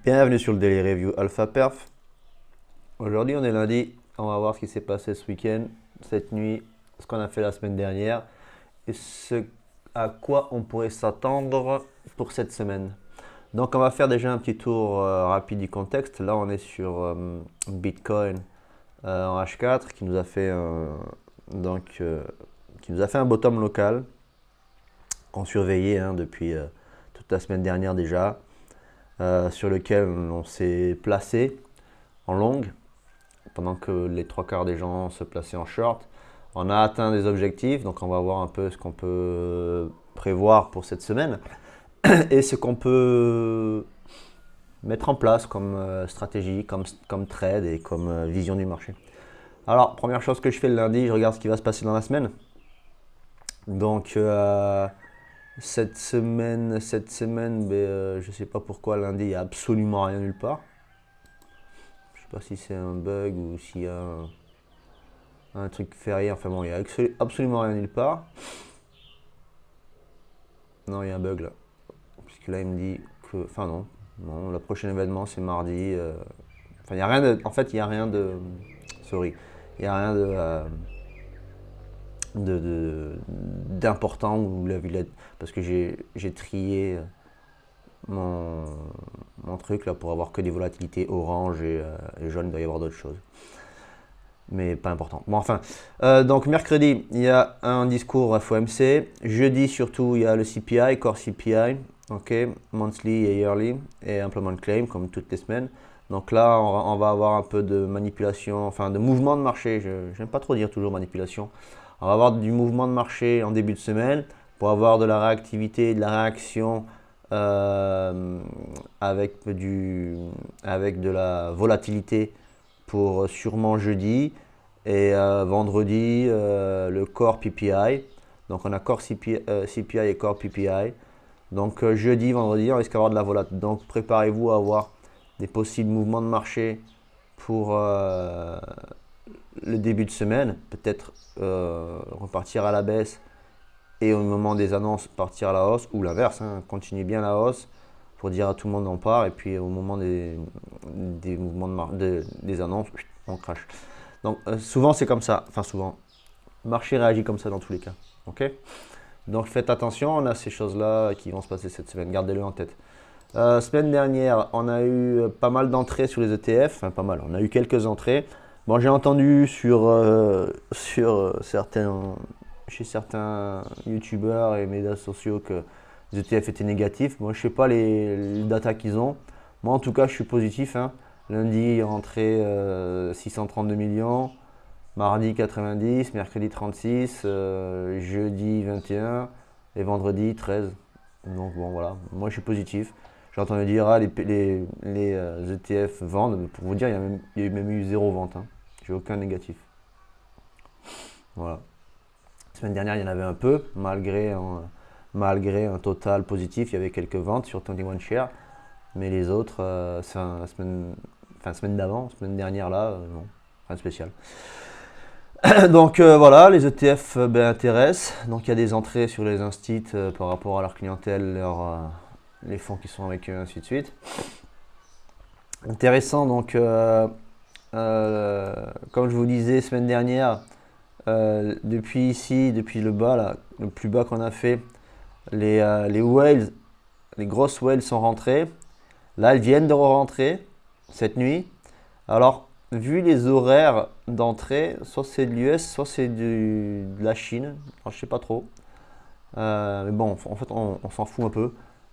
Bienvenue sur le Daily Review Alpha Perf. Aujourd'hui on est lundi, on va voir ce qui s'est passé ce week-end, cette nuit, ce qu'on a fait la semaine dernière et ce à quoi on pourrait s'attendre pour cette semaine. Donc on va faire déjà un petit tour rapide du contexte. Là on est sur Bitcoin en H4 qui nous a fait un bottom local qu'on surveillait depuis toute la semaine dernière déjà, sur lequel on s'est placé en longue pendant que les trois quarts des gens se plaçaient en short. On a atteint des objectifs, donc on va voir un peu ce qu'on peut prévoir pour cette semaine et ce qu'on peut mettre en place comme stratégie, comme trade et comme vision du marché. Alors, première chose que je fais le lundi, je regarde ce qui va se passer dans la semaine. Donc, cette semaine, je ne sais pas pourquoi lundi, il n'y a absolument rien nulle part. Je ne sais pas si c'est un bug ou s'il y a un truc férié. Enfin bon, il n'y a absolument rien nulle part. Non, il y a un bug là. Puisque là, il me dit que. Enfin, non. Non, le prochain événement, c'est mardi. Enfin, il n'y a rien de. En fait, il n'y a rien de. Sorry. Il n'y a rien d'important ou la Villette. Parce que j'ai trié mon, mon truc là pour avoir que des volatilités orange et jaune. Il doit y avoir d'autres choses. Mais pas important. Bon, enfin, donc mercredi, il y a un discours FOMC. Jeudi, surtout, il y a le CPI, Core CPI, ok, monthly et yearly, et Employment Claim, comme toutes les semaines. Donc là, on va avoir un peu de manipulation, enfin de mouvement de marché. Je n'aime pas trop dire toujours manipulation. On va avoir du mouvement de marché en début de semaine pour avoir de la réactivité, de la réaction avec de la volatilité pour sûrement jeudi et vendredi le Core PPI. Donc on a Core CPI et Core PPI. Donc jeudi, vendredi, on risque d'avoir de la volat. Donc préparez-vous à avoir des possibles mouvements de marché pour le début de semaine. Peut-être repartir à la baisse et au moment des annonces partir à la hausse ou l'inverse, hein, continuer bien la hausse pour dire à tout le monde on part et puis au moment des mouvements des annonces, on crache. Donc souvent c'est comme ça, enfin souvent, le marché réagit comme ça dans tous les cas. Ok. Donc faites attention, on a ces choses-là qui vont se passer cette semaine, gardez-le en tête. Semaine dernière, on a eu pas mal d'entrées sur les ETF, enfin pas mal, on a eu quelques entrées. Bon, j'ai entendu chez certains youtubeurs et médias sociaux que les ETF étaient négatifs. Moi, je sais pas les datas qu'ils ont. Moi, en tout cas, je suis positif, hein. Lundi, rentrée 632 millions. Mardi 90, mercredi 36, jeudi 21 et vendredi 13. Donc bon voilà, moi je suis positif. J'ai entendu dire les ETF vendent, mais pour vous dire, il y a même eu zéro vente, hein. J'ai aucun négatif. Voilà. La semaine dernière, il y en avait un peu, malgré un total positif, il y avait quelques ventes sur 21 Share, mais les autres, c'est la semaine d'avant, semaine dernière là, non, rien de spécial. Donc voilà, les ETF intéressent. Donc il y a des entrées sur les instituts par rapport à leur clientèle, les fonds qui sont avec eux, ainsi de suite. Intéressant, donc comme je vous disais semaine dernière, depuis ici, depuis le bas, là, le plus bas qu'on a fait, les whales, les grosses whales sont rentrées. Là, elles viennent de re-rentrer cette nuit. Alors, vu les horaires d'entrée, soit c'est de l'US, soit c'est de la Chine. Alors, je sais pas trop. Mais bon, en fait, on s'en fout un peu.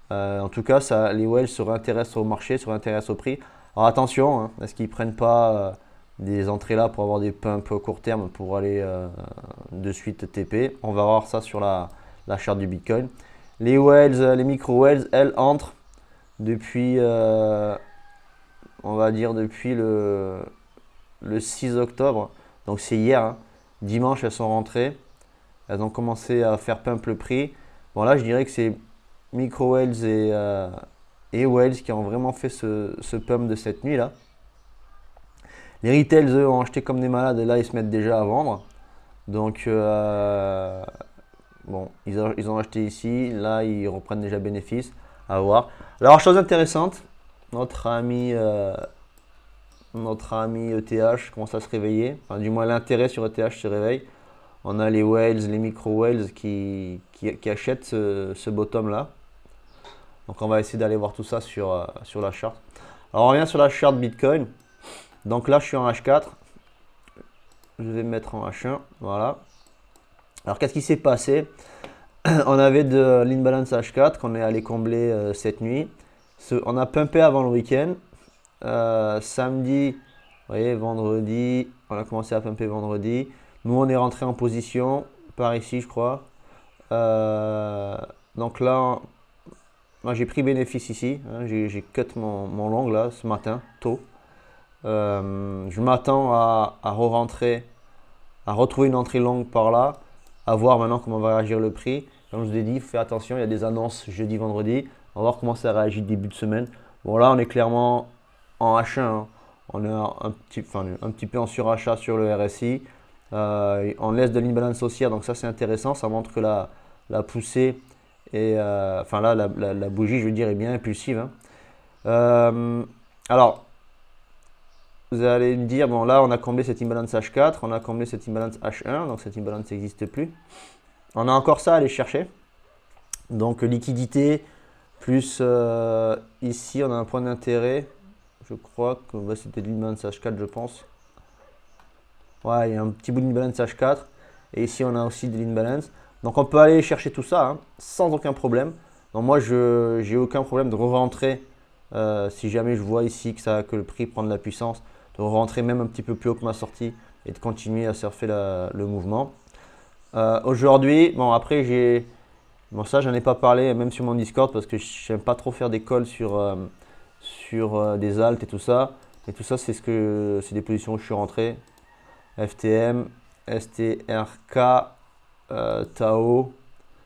En tout cas, les whales se réintéressent au marché, se réintéressent au prix. Alors attention, hein, est-ce qu'ils prennent pas des entrées là pour avoir des pumps court terme pour aller de suite TP? On va voir ça sur la charte du Bitcoin. Les whales, les micro whales, elles entrent depuis, on va dire depuis le 6 octobre. Donc c'est hier, hein. Dimanche, elles sont rentrées. Elles ont commencé à faire pump le prix. Bon là, je dirais que c'est Micro Whales et Whales qui ont vraiment fait ce pump de cette nuit là. Les retails, eux, ont acheté comme des malades et là, ils se mettent déjà à vendre. Donc, bon, ils ont acheté ici. Là, ils reprennent déjà bénéfice. À voir. Alors, chose intéressante, notre ami ETH commence à se réveiller. Enfin, du moins, l'intérêt sur ETH se réveille. On a les whales, les micro-whales qui achètent ce bottom-là. Donc, on va essayer d'aller voir tout ça sur la charte. Alors, on revient sur la charte Bitcoin. Donc là, je suis en H4. Je vais me mettre en H1. Voilà. Alors, qu'est-ce qui s'est passé? On avait de l'imbalance H4 qu'on est allé combler cette nuit. On a pumpé avant le week-end. Samedi, vous voyez, vendredi, on a commencé à pumper vendredi. Nous, on est rentré en position par ici, je crois. Donc là, moi j'ai pris bénéfice ici. Hein, j'ai cut mon long là ce matin, tôt. Je m'attends à re-rentrer, à retrouver une entrée longue par là, à voir maintenant comment va réagir le prix. Comme je vous ai dit, faites attention, il y a des annonces jeudi, vendredi. On va voir comment ça réagit début de semaine. Bon, là, on est clairement en H1. Hein. On est un petit peu en surachat sur le RSI. On laisse de l'imbalance haussière, donc ça c'est intéressant. Ça montre que la poussée est, enfin là, la bougie, je veux dire, est bien impulsive. Hein. Alors, vous allez me dire, bon là, on a comblé cette imbalance H4, on a comblé cette imbalance H1, donc cette imbalance n'existe plus. On a encore ça à aller chercher. Donc liquidité, plus ici on a un point d'intérêt. Je crois que c'était de l'imbalance H4, je pense. Ouais, il y a un petit bout d'imbalance H4. Et ici on a aussi de l'imbalance. Donc on peut aller chercher tout ça hein, sans aucun problème. Donc moi je n'ai aucun problème de re-rentrer si jamais je vois ici que le prix prend de la puissance, de re-rentrer même un petit peu plus haut que ma sortie et de continuer à surfer le mouvement. Aujourd'hui, bon après bon ça j'en ai pas parlé même sur mon Discord parce que j'aime pas trop faire des calls sur des alts et tout ça. Et tout ça c'est des positions où je suis rentré. FTM, STRK, Tao.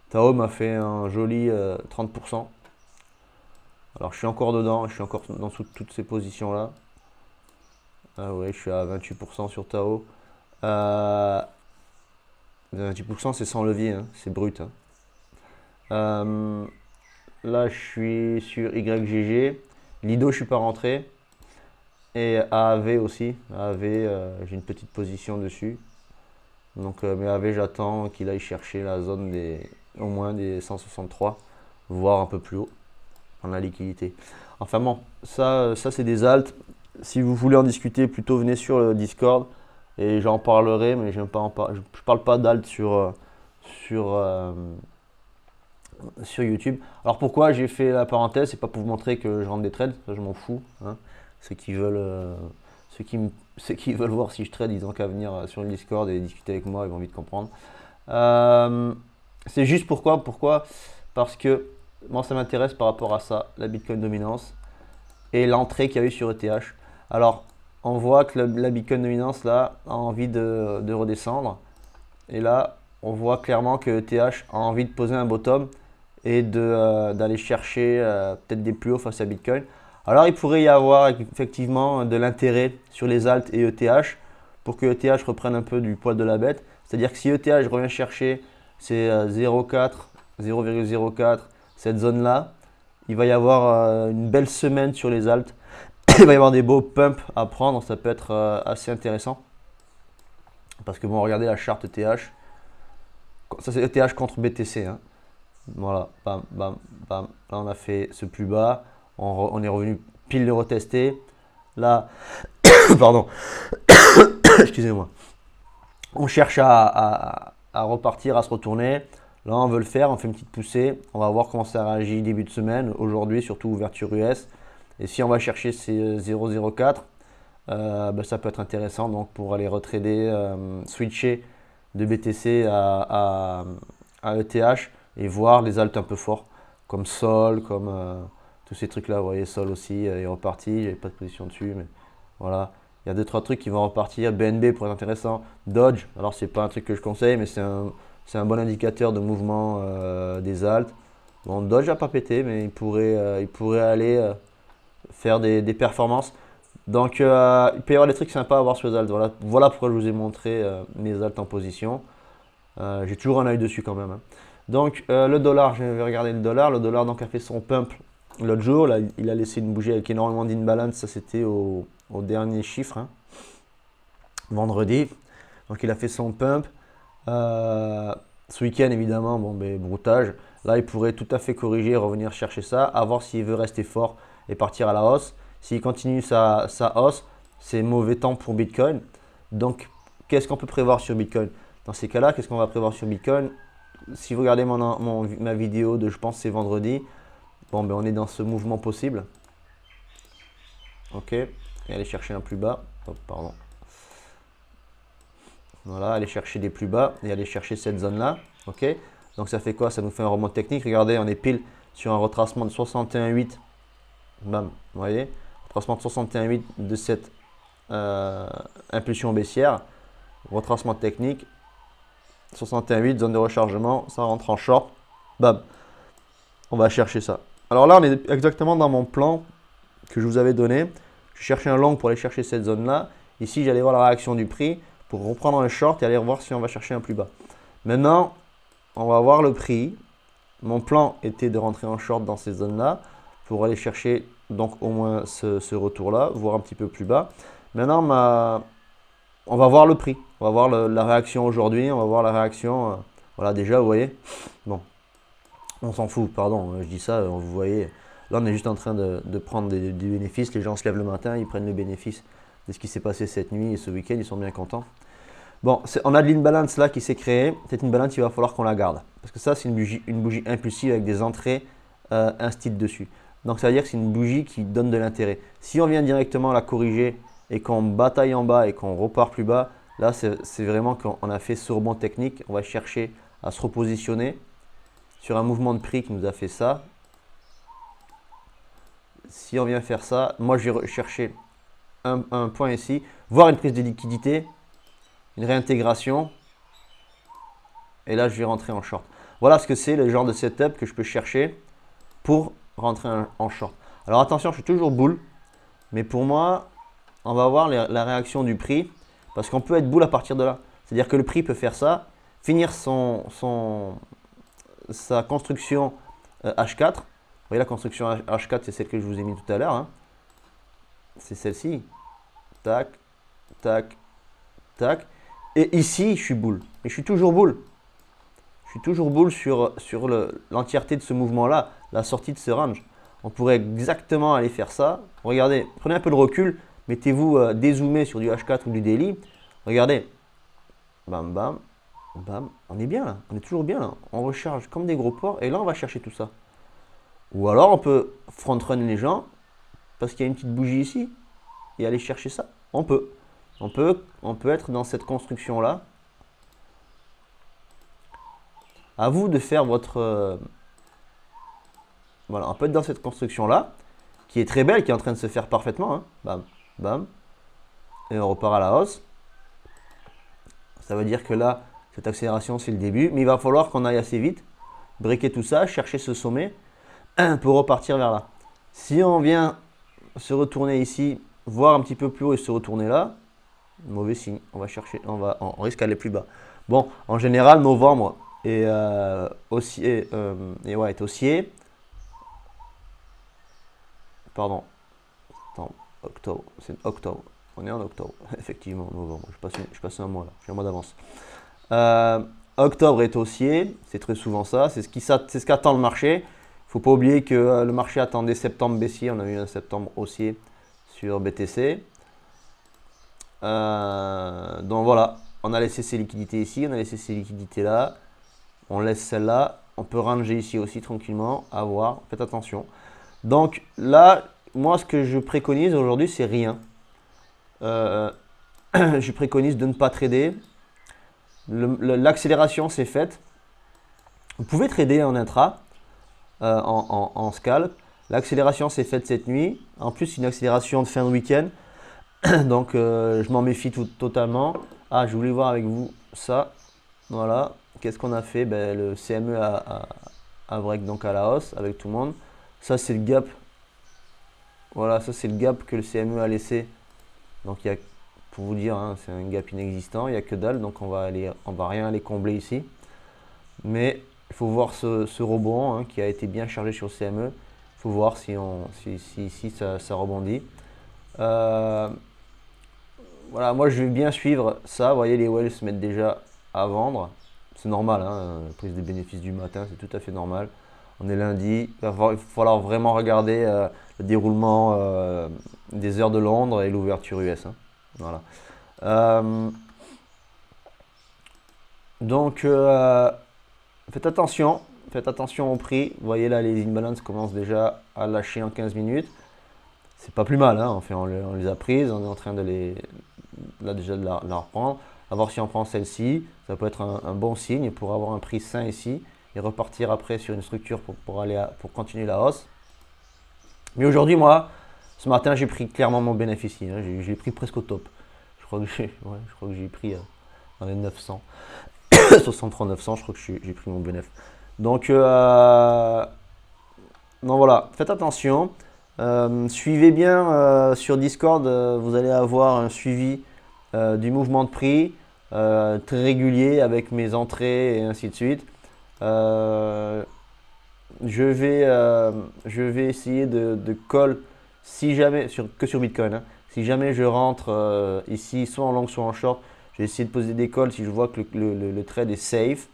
Tao m'a fait un joli 30%. Alors je suis encore dedans, je suis encore dans toutes ces positions là. Ah ouais, je suis à 28% sur Tao. 28% c'est sans levier, hein, c'est brut. Hein. Là je suis sur YGG. Lido je suis pas rentré. Et AAV aussi. AAV, j'ai une petite position dessus. Donc mais AAV j'attends qu'il aille chercher la zone au moins des 163, voire un peu plus haut en la liquidité. Enfin bon, ça c'est des alts. Si vous voulez en discuter, plutôt venez sur le Discord et j'en parlerai, mais je parle pas d'alt sur YouTube. Alors pourquoi j'ai fait la parenthèse? C'est pas pour vous montrer que je rentre des trades, ça je m'en fous. Hein. Ceux qui veulent voir si je trade, ils ont qu'à venir sur le Discord et discuter avec moi, ils vont vite comprendre. C'est juste pourquoi? Parce que moi ça m'intéresse par rapport à ça, la Bitcoin dominance et l'entrée qu'il y a eu sur ETH. Alors on voit que la Bitcoin dominance là a envie de redescendre et là on voit clairement que ETH a envie de poser un bottom et d'aller chercher peut-être des plus hauts face à Bitcoin. Alors il pourrait y avoir effectivement de l'intérêt sur les alts et ETH pour que ETH reprenne un peu du poil de la bête. C'est-à-dire que si ETH revient chercher ces 0,04, cette zone-là, il va y avoir une belle semaine sur les alts. Il va y avoir des beaux pumps à prendre, ça peut être assez intéressant. Parce que bon, regardez la charte ETH. Ça c'est ETH contre BTC. Hein. Voilà, bam, bam, bam. Là on a fait ce plus bas. On est revenu pile de retester. Là, pardon, excusez-moi. On cherche à repartir, à se retourner. Là, on veut le faire, on fait une petite poussée. On va voir comment ça réagit début de semaine. Aujourd'hui, surtout ouverture US. Et si on va chercher ces 0,04, ça peut être intéressant donc pour aller retrader, switcher de BTC à ETH et voir les alts un peu forts comme Sol, comme tous ces trucs là. Vous voyez, Sol aussi est reparti. J'avais pas de position dessus, mais voilà. Il y a 2-3 trucs qui vont repartir. BNB pourrait être intéressant. Dodge, alors c'est pas un truc que je conseille, mais c'est un bon indicateur de mouvement des alts. Bon, Dodge n'a pas pété, mais il pourrait aller faire des performances. Donc il peut y avoir des trucs sympas à voir sur les alts. Voilà pourquoi je vous ai montré mes alts en position. J'ai toujours un œil dessus quand même. Hein. Donc le dollar, je vais regarder le dollar. Le dollar donc, a fait son pump l'autre jour, là, il a laissé une bougie avec énormément d'imbalance. Ça, c'était au dernier chiffre, hein, vendredi. Donc, il a fait son pump. Ce week-end, évidemment, bon, ben, broutage. Là, il pourrait tout à fait corriger, revenir chercher ça, à voir s'il veut rester fort et partir à la hausse. S'il continue sa hausse, c'est mauvais temps pour Bitcoin. Donc, qu'est-ce qu'on peut prévoir sur Bitcoin? Dans ces cas-là, qu'est-ce qu'on va prévoir sur Bitcoin? Si vous regardez ma vidéo de, je pense, c'est vendredi, bon, ben, on est dans ce mouvement possible. Ok, et aller chercher un plus bas. Oh, pardon. Voilà, aller chercher des plus bas et aller chercher cette zone-là. Ok, donc ça fait quoi? Ça nous fait un remonte technique. Regardez, on est pile sur un retracement de 61,8. Bam, vous voyez, retracement de 61,8 de cette impulsion baissière. Retracement technique, 61,8, zone de rechargement, ça rentre en short. Bam, on va chercher ça. Alors là, on est exactement dans mon plan que je vous avais donné. Je cherchais un long pour aller chercher cette zone-là. Ici, j'allais voir la réaction du prix pour reprendre un short et aller voir si on va chercher un plus bas. Maintenant, on va voir le prix. Mon plan était de rentrer en short dans ces zones-là pour aller chercher donc au moins ce retour-là, voire un petit peu plus bas. Maintenant, on va voir le prix. On va voir la réaction aujourd'hui. On va voir la réaction. Voilà, déjà, vous voyez. Bon, on s'en fout, pardon, je dis ça, vous voyez. Là, on est juste en train de prendre des bénéfices. Les gens se lèvent le matin, ils prennent le bénéfice de ce qui s'est passé cette nuit et ce week-end. Ils sont bien contents. Bon, on a de l'imbalance là qui s'est créée. Cette imbalance, il va falloir qu'on la garde. Parce que ça, c'est une bougie impulsive avec des entrées instites dessus. Donc, ça veut dire que c'est une bougie qui donne de l'intérêt. Si on vient directement la corriger et qu'on bataille en bas et qu'on repart plus bas, là, c'est vraiment qu'on a fait ce rebond technique. On va chercher à se repositionner sur un mouvement de prix qui nous a fait ça. Si on vient faire ça, moi, je vais chercher un point ici, voir une prise de liquidité, une réintégration. Et là, je vais rentrer en short. Voilà ce que c'est le genre de setup que je peux chercher pour rentrer en short. Alors attention, je suis toujours bull, mais pour moi, on va voir la réaction du prix parce qu'on peut être bull à partir de là. C'est-à-dire que le prix peut faire ça, finir sa construction H4. Vous voyez, la construction H4, c'est celle que je vous ai mis tout à l'heure. Hein. C'est celle-ci. Tac, tac, tac. Et ici, je suis bull. Mais je suis toujours bull. Je suis toujours bull sur l'entièreté de ce mouvement-là, la sortie de ce range. On pourrait exactement aller faire ça. Regardez, prenez un peu de recul, mettez-vous dézoomé sur du H4 ou du daily. Regardez, bam, bam, bam, on est bien là, on est toujours bien là. On recharge comme des gros porcs et là on va chercher tout ça. Ou alors on peut front run les gens parce qu'il y a une petite bougie ici et aller chercher ça. On peut être dans cette construction-là. À vous de faire votre... voilà, on peut être dans cette construction-là, qui est très belle, qui est en train de se faire parfaitement. Hein. Bam, bam. Et on repart à la hausse. Ça veut dire que là, cette accélération, c'est le début. Mais il va falloir qu'on aille assez vite, breaker tout ça, chercher ce sommet pour repartir vers là. Si on vient se retourner ici, voir un petit peu plus haut et se retourner là, mauvais signe. On va chercher, on risque d'aller plus bas. Bon, en général, novembre est haussier. Est haussier. Pardon. Attends, octobre. C'est octobre. On est en octobre. Effectivement, novembre. Je passe un mois là. J'ai un mois d'avance. Octobre est haussier. C'est très souvent ça. C'est ce qu'attend le marché. Il ne faut pas oublier que le marché attendait septembre baissier. On a eu un septembre haussier sur BTC. Donc voilà. On a laissé ces liquidités ici. On a laissé ces liquidités là. On laisse celle-là. On peut ranger ici aussi tranquillement. À voir. Faites attention. Donc là, moi, ce que je préconise aujourd'hui, c'est rien. Je préconise de ne pas trader. L'accélération, c'est faite. Vous pouvez trader en intra, en scalp. L'accélération, c'est faite cette nuit. En plus, une accélération de fin de week-end. Donc, je m'en méfie totalement. Ah, je voulais voir avec vous ça. Voilà. Qu'est-ce qu'on a fait? Ben, le CME a break donc à la hausse avec tout le monde. Ça, c'est le gap. Voilà, ça, c'est le gap que le CME a laissé. Donc, il y a, pour vous dire, hein, c'est un gap inexistant. Il n'y a que dalle. Donc, on va rien aller combler ici. Mais il faut voir ce rebond hein, qui a été bien chargé sur le CME. Il faut voir si ça rebondit. Voilà, moi je vais bien suivre ça. Vous voyez, les whales se mettent déjà à vendre. C'est normal, hein, prise des bénéfices du matin, c'est tout à fait normal. On est lundi, il va falloir vraiment regarder le déroulement des heures de Londres et l'ouverture US, hein. Voilà. Donc, faites attention au prix. Vous voyez là, les imbalances commencent déjà à lâcher en 15 minutes. C'est pas plus mal, hein. Enfin, on les a prises, on est en train de déjà de la reprendre. À voir si on prend celle-ci, ça peut être un bon signe pour avoir un prix sain ici et repartir après sur une structure pour continuer la hausse. Mais aujourd'hui, moi, ce matin, j'ai pris clairement mon bénéfice, hein. J'ai pris presque au top. Je crois que j'ai pris dans les 900. 63 900, je crois que j'ai pris mon bénéfice. Donc, non, voilà, faites attention. Suivez bien sur Discord, vous allez avoir un suivi du mouvement de prix très régulier avec mes entrées et ainsi de suite. Je vais essayer de call si jamais, que sur Bitcoin, hein. Si jamais je rentre ici, soit en long, soit en short, je vais essayer de poser des calls si je vois que le trade est safe.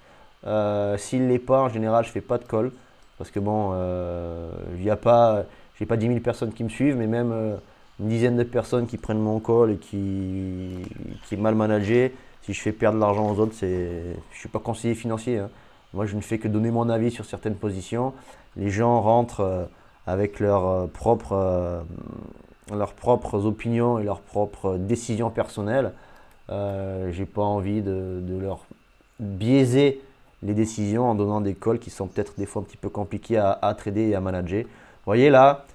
S'il ne l'est pas, en général, je ne fais pas de call. Parce que bon, j'ai pas 10 000 personnes qui me suivent, mais même une dizaine de personnes qui prennent mon call et qui est mal managé. Si je fais perdre de l'argent aux autres, je ne suis pas conseiller financier, hein. Moi, je ne fais que donner mon avis sur certaines positions. Les gens rentrent avec leurs propres opinions et leurs propres décisions personnelles. J'ai pas envie de leur biaiser les décisions en donnant des calls qui sont peut-être des fois un petit peu compliqués à trader et à manager. Vous voyez là,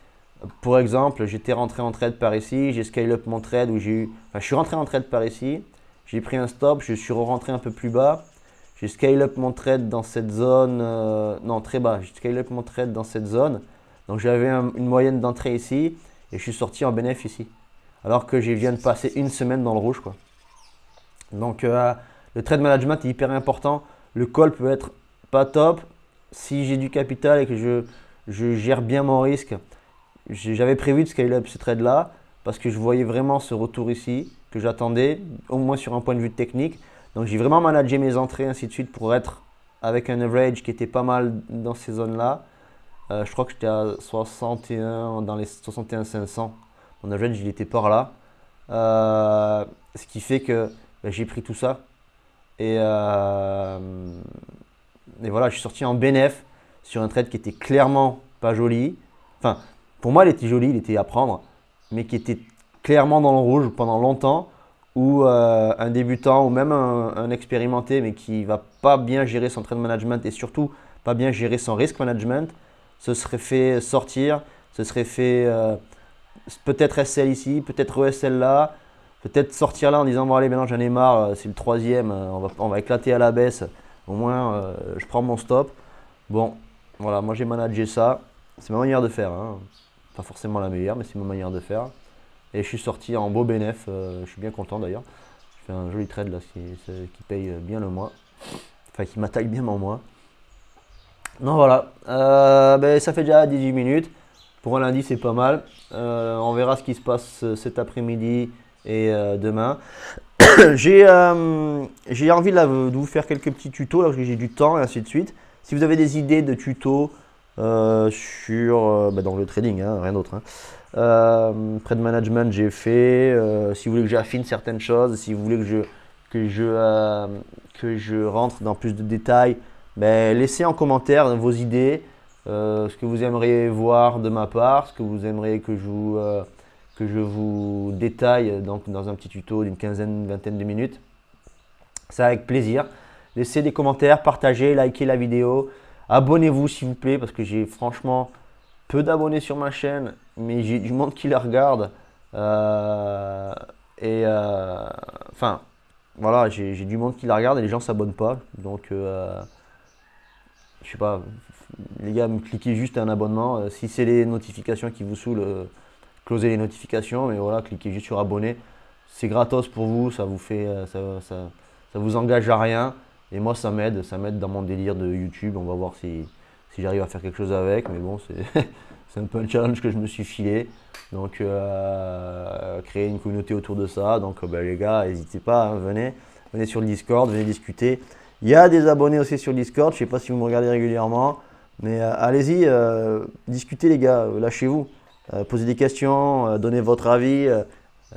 pour exemple, j'étais rentré en trade par ici, j'ai scale up mon trade où je suis rentré en trade par ici, j'ai pris un stop, je suis rentré un peu plus bas. J'ai scale up mon trade dans cette zone, non très bas, j'ai scale up mon trade dans cette zone. Donc j'avais une moyenne d'entrée ici et je suis sorti en bénéfice ici. Alors que je viens de passer une semaine dans le rouge, quoi. Donc le trade management est hyper important. Le call peut être pas top. Si j'ai du capital et que je gère bien mon risque, j'avais prévu de scale up ce trade là parce que je voyais vraiment ce retour ici que j'attendais, au moins sur un point de vue technique. Donc j'ai vraiment managé mes entrées, ainsi de suite, pour être avec un average qui était pas mal dans ces zones-là. Je crois que j'étais à 61, dans les 61 500. Mon average, il était par là. Ce qui fait que j'ai pris tout ça. Et voilà, je suis sorti en bénéf sur un trade qui était clairement pas joli. Enfin, pour moi, il était joli, il était à prendre, mais qui était clairement dans le rouge pendant longtemps. Ou un débutant ou même un expérimenté mais qui va pas bien gérer son trade management et surtout pas bien gérer son risk management, se serait fait sortir, se serait fait peut-être SL ici, peut-être ESL là, peut-être sortir là en disant bon allez maintenant j'en ai marre, c'est le troisième, on va éclater à la baisse, au moins je prends mon stop. Bon, voilà, moi j'ai managé ça, c'est ma manière de faire, hein. Pas forcément la meilleure mais c'est ma manière de faire. Et je suis sorti en beau bénéf, je suis bien content d'ailleurs. Je fais un joli trade là qui paye bien le mois. Enfin qui m'attaque bien mon mois. Non voilà, ça fait déjà 18 minutes. Pour un lundi c'est pas mal. On verra ce qui se passe cet après-midi et demain. J'ai envie là, de vous faire quelques petits tutos, là, parce que j'ai du temps et ainsi de suite. Si vous avez des idées de tutos dans le trading, hein, rien d'autre, hein. Trade management j'ai fait, si vous voulez que j'affine certaines choses, si vous voulez que je rentre dans plus de détails, laissez en commentaire vos idées, ce que vous aimeriez voir de ma part, ce que vous aimeriez que je vous détaille dans un petit tuto d'une quinzaine, vingtaine de minutes. C'est avec plaisir. Laissez des commentaires, partagez, likez la vidéo, abonnez-vous s'il vous plaît parce que j'ai franchement peu d'abonnés sur ma chaîne, mais j'ai du monde qui la regarde. Enfin, voilà, j'ai du monde qui la regarde et les gens ne s'abonnent pas. Donc, je sais pas, les gars, cliquez juste un abonnement. Si c'est les notifications qui vous saoulent, closez les notifications. Mais voilà, cliquez juste sur abonner. C'est gratos pour vous, ça vous fait, ça vous engage à rien. Et moi, ça m'aide dans mon délire de YouTube. On va voir si j'arrive à faire quelque chose avec. Mais bon, C'est un peu un challenge que je me suis filé. Donc, créer une communauté autour de ça. Donc, les gars, n'hésitez pas, hein, venez sur le Discord, venez discuter. Il y a des abonnés aussi sur le Discord. Je ne sais pas si vous me regardez régulièrement. Mais allez-y, discutez les gars, lâchez-vous. Posez des questions, donnez votre avis.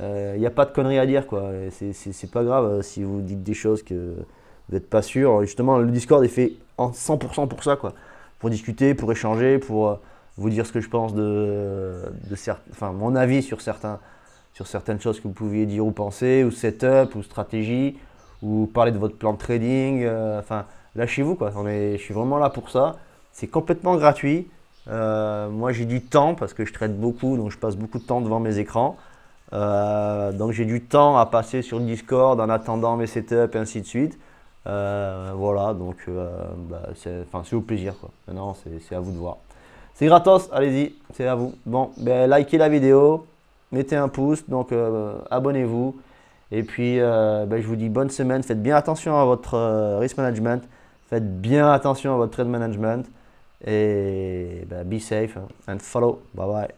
Il n'y a pas de conneries à dire, quoi. C'est pas grave si vous dites des choses que vous n'êtes pas sûr. Justement, le Discord est fait en 100% pour ça, quoi. Pour discuter, pour échanger, pour vous dire ce que je pense enfin, mon avis sur certaines choses que vous pouviez dire ou penser, ou setup, ou stratégie, ou parler de votre plan de trading. Enfin, lâchez-vous, quoi. Je suis vraiment là pour ça. C'est complètement gratuit. Moi, j'ai du temps parce que je trade beaucoup, donc je passe beaucoup de temps devant mes écrans. Donc j'ai du temps à passer sur le Discord en attendant mes setups et ainsi de suite. Voilà, donc c'est au plaisir, quoi. Maintenant, c'est à vous de voir. C'est gratos, allez-y, c'est à vous. Bon, likez la vidéo, mettez un pouce, donc abonnez-vous. Et puis, je vous dis bonne semaine. Faites bien attention à votre risk management. Faites bien attention à votre trade management. Et be safe and follow. Bye bye.